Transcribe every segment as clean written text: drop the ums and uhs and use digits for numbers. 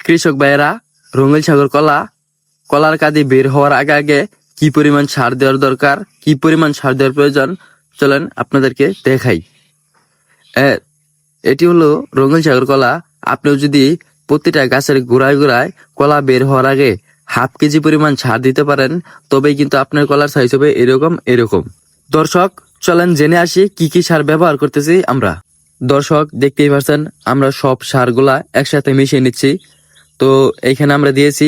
কৃষক ভাইয়েরা, রঙিন সাগর কলার কাঁদি বের হওয়ার আগে আগে কি পরিমাণ সার দেওয়ার দরকার, কি পরিমাণ সার দেওয়ার প্রয়োজন, চলেন আপনাদেরকে দেখাই। এটি হলো রঙিন সাগর কলা। আপনিও যদি প্রতিটা গাছের গোড়ায় গোড়ায় কলা বের হওয়ার আগে হাফ কেজি পরিমাণ সার দিতে পারেন, তবেই কিন্তু আপনার কলার সাইজ হবে এরকম। দর্শক, চলেন জেনে আসি কি কি সার ব্যবহার করতেছি আমরা। দর্শক, দেখতেই পাচ্ছেন আমরা সব সারগুলা একসাথে মিশিয়ে নিচ্ছি। তো এইখানে আমরা দিয়েছি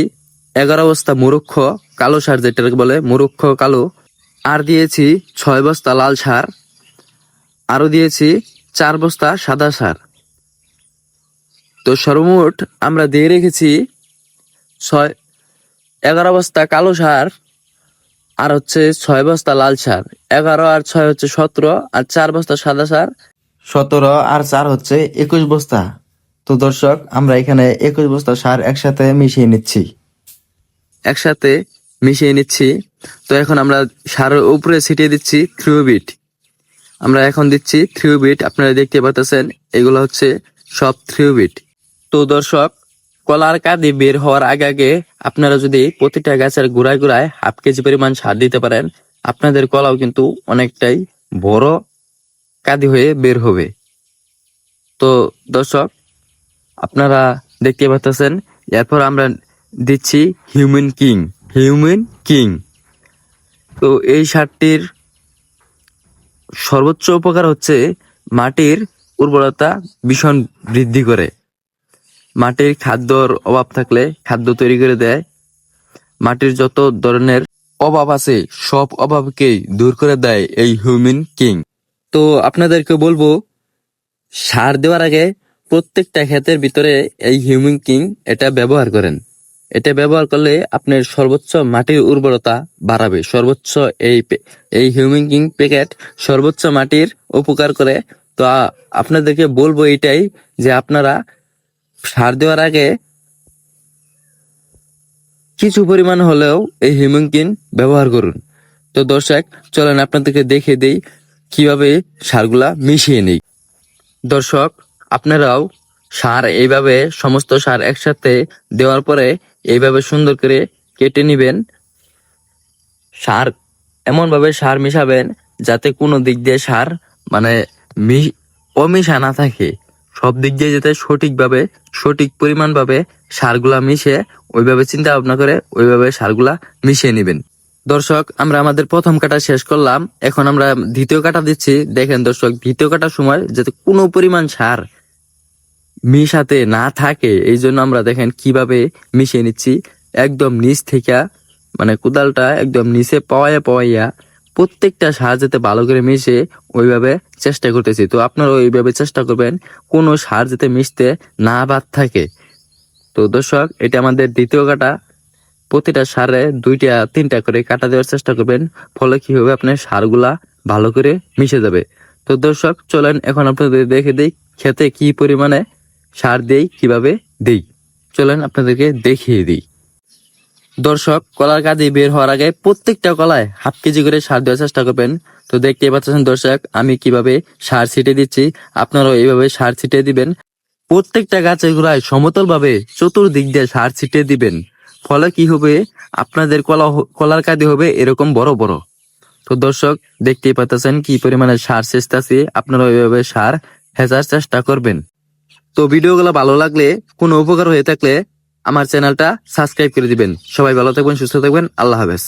11 বস্তা মুরুক্ষ কালো সার, যেটাকে বলে মুরুক্ষ কালো, আর দিয়েছি 6 বস্তা লাল সার, আরো দিয়েছি 4 বস্তা সাদা সার। তো সর্বমোট আমরা দিয়ে রেখেছি 11 বস্তা কালো সার, আর হচ্ছে 6 বস্তা লাল সার। 11 আর 6 হচ্ছে 17, আর 4 বস্তা সাদা সার 17, আর 4 হচ্ছে 21 বস্তা। তো দর্শক, আমরা এখানে 21 বস্তা সার একসাথে মিশিয়ে নিচ্ছি। তো এখন আমরা সারের উপরে ছিটিয়ে দিচ্ছি থ্রিওবিট। আমরা এখন দিচ্ছি থ্রিওবিট, আপনারা দেখতে পাচ্ছেন এগুলো হচ্ছে সব থ্রিওবিট। তো দর্শক, কলার কাঁদি বের হওয়ার আগে আগে আপনারা যদি প্রতিটা গাছের গোড়ায় গোড়ায় হাফ কেজি পরিমাণ সার দিতে পারেন, আপনাদের কলাও কিন্তু অনেকটাই বড় কাঁদি হয়ে বের হবে। তো দর্শক, আপনারা দেখতে পাচ্ছেন এরপর আমরা দিচ্ছি হিউম্যান কিং। তো এই সারটির সর্বোচ্চ উপকার হচ্ছে মাটির উর্বরতা ভীষণ বৃদ্ধি করে। মাটির খাদ্যর অভাব থাকলে খাদ্য তৈরি করে দেয়। মাটির যত ধরনের অভাব আছে সব অভাবকেই দূর করে দেয় এই হিউম্যান কিং। তো আপনাদেরকে বলবো, সার দেওয়ার আগে প্রত্যেকটা ক্ষেতের ভিতরে এই হিউম্যান কিং এটা ব্যবহার করেন। এটা ব্যবহার করলে আপনার সর্বোচ্চ মাটির উর্বরতা বাড়াবে। সর্বোচ্চ এই হিউম্যান কিং প্যাকেট সর্বোচ্চ মাটির উপকার করে। তো আপনাদেরকে বলবো এটাই, যে আপনারা সার দেওয়ার আগে কিছু পরিমাণ হলেও এই হিউম্যান কিং ব্যবহার করুন। তো দর্শক, চলেন আপনাদেরকে দেখে দেই কিভাবে সারগুলা মিশিয়ে নেই। দর্শক, আপনারাও সার এইভাবে সমস্ত সার একসাথে দেওয়ার পরে এইভাবে সুন্দর করে কেটে নিবেন। সার এমন ভাবে সার মিশাবেন যাতে কোনো দিক দিয়ে সার মানে অমিশা না থাকে। সব দিক দিয়ে যাতে সঠিক পরিমাণ ভাবে সারগুলা মিশে, ওইভাবে চিন্তা ভাবনা করে ওইভাবে সারগুলা মিশিয়ে নিবেন। দর্শক, আমরা আমাদের প্রথম কাটা শেষ করলাম, এখন আমরা দ্বিতীয় কাটা দিচ্ছি। দেখেন দর্শক, দ্বিতীয় কাটার সময় যাতে কোনো পরিমাণ সার মিশাতে না থাকে, এই জন্য আমরা দেখেন কিভাবে মিশিয়ে নিচ্ছি। একদম নিচ থেকে মানে কোদালটা একদম নিচে পাওয়াইয়া প্রত্যেকটা সার যাতে ভালো করে মিশে ওইভাবে চেষ্টা করতেছি। তো আপনারা ওইভাবে চেষ্টা করবেন কোনো সার যাতে মিশতে না বাদ থাকে। তো দর্শক, এটা আমাদের দ্বিতীয় কাটা। প্রতিটা সারে 2-3টা করে কাটা দেওয়ার চেষ্টা করবেন, ফলে কি হবে, আপনার সারগুলা ভালো করে মিশে যাবে। তো দর্শক, চলেন এখন আপনাদের দেখে দেই খেতে কি পরিমাণে সার দেই, কিভাবে দেই, চলেন আপনাদেরকে দেখিয়ে দিই। দর্শক, কলার কাঁদি বের হওয়ার আগে প্রত্যেকটা কলায় হাফ কেজি করে সার দেওয়ার চেষ্টা করবেন। তো দেখতেই পাচ্ছেন দর্শক, আমি কিভাবে সার ছিটিয়ে দিচ্ছি, আপনারাও এইভাবে সার ছিটিয়ে দিবেন। প্রত্যেকটা গাছের গোড়ায় সমতল ভাবে চতুর্দিক দিয়ে সার ছিটিয়ে দিবেন, ফলে কি হবে, আপনাদের কলার কাঁদি হবে এরকম বড় বড়। তো দর্শক, দেখতেই পাচ্ছেন কি পরিমাণে সার ছেঁচতেছি, আপনারা ওইভাবে সার হেঁচার চেষ্টা করবেন। তো ভিডিওগুলো ভালো লাগলে, কোনো উপকার হয়ে থাকলে আমার চ্যানেলটা সাবস্ক্রাইব করে দিবেন। সবাই ভালো থাকবেন, সুস্থ থাকবেন, আল্লাহ হাফেজ।